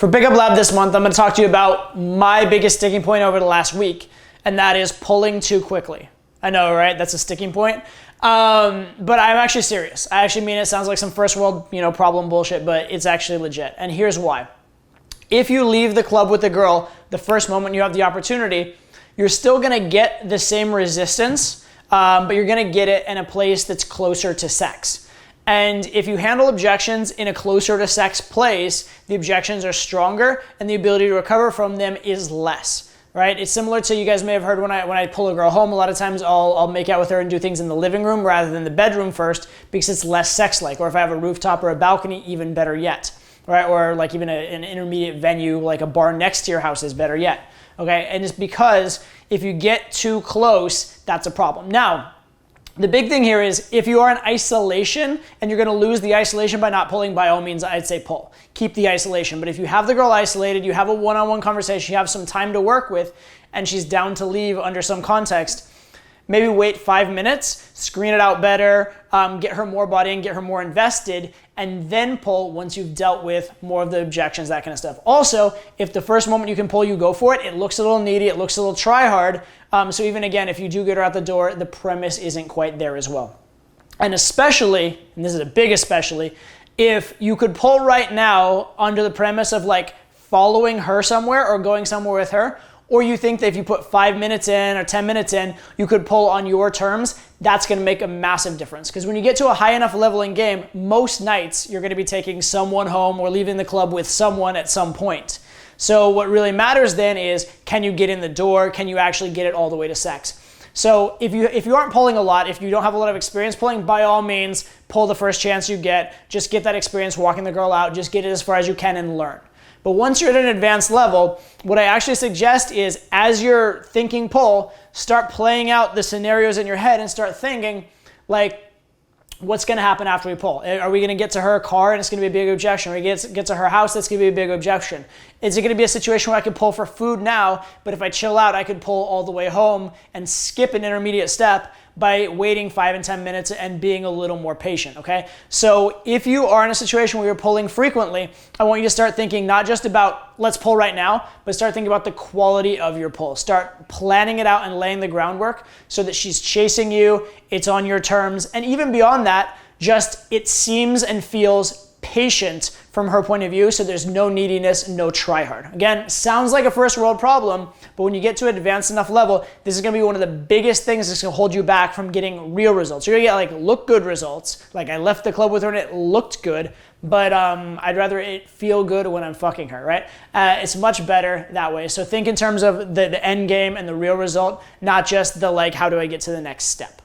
For Pickup Lab this month, I'm going to talk to you about my biggest sticking point over the last week, and that is pulling too quickly. I know, right? That's a sticking point. But I'm actually serious. I actually mean it. Sounds like some first world, problem bullshit, but it's actually legit. And here's why. If you leave the club with a girl the first moment you have the opportunity, you're still going to get the same resistance, but you're going to get it in a place that's closer to sex. And if you handle objections in a closer to sex place, the objections are stronger and the ability to recover from them is less, right? It's similar to, you guys may have heard when I pull a girl home, a lot of times I'll make out with her and do things in the living room rather than the bedroom first because it's less sex-like. Or if I have a rooftop or a balcony, even better yet, right? Or like even an intermediate venue like a bar next to your house is better yet, okay? And it's because if you get too close, that's a problem. Now, the big thing here is if you are in isolation and you're going to lose the isolation by not pulling, by all means, I'd say pull. Keep the isolation. But if you have the girl isolated, you have a one-on-one conversation, you have some time to work with, and she's down to leave under some context, maybe wait 5 minutes, screen it out better, get her more body and get her more invested, and then pull once you've dealt with more of the objections, that kind of stuff. Also, if the first moment you can pull, you go for it, it looks a little needy, it looks a little try hard. So even again, if you do get her out the door, the premise isn't quite there as well. And especially, and this is a big especially, if you could pull right now under the premise of like following her somewhere or going somewhere with her, or you think that if you put 5 minutes in or 10 minutes in, you could pull on your terms, that's gonna make a massive difference. Because when you get to a high enough level in game, most nights you're gonna be taking someone home or leaving the club with someone at some point. So what really matters then is, can you get in the door? Can you actually get it all the way to sex? So if you aren't pulling a lot, if you don't have a lot of experience pulling, by all means, pull the first chance you get. Just get that experience walking the girl out. Just get it as far as you can and learn. But once you're at an advanced level, what I actually suggest is, as you're thinking pull, start playing out the scenarios in your head and start thinking, like, what's going to happen after we pull? Are we going to get to her car and it's going to be a big objection? Are we going to get to her house? That's going to be a big objection. Is it going to be a situation where I could pull for food now, but if I chill out, I could pull all the way home and skip an intermediate step by waiting 5 and 10 minutes and being a little more patient, okay? So if you are in a situation where you're pulling frequently, I want you to start thinking not just about let's pull right now, but start thinking about the quality of your pull. Start planning it out and laying the groundwork so that she's chasing you, it's on your terms, and even beyond that, just it seems and feels patient from her point of view, so there's no neediness, no try hard. Again, sounds like a first world problem, but when you get to an advanced enough level, this is gonna be one of the biggest things that's gonna hold you back from getting real results. You're gonna get like look good results, like I left the club with her and it looked good, but I'd rather it feel good when I'm fucking her, right? It's much better that way. So think in terms of the end game and the real result, not just the like, how do I get to the next step?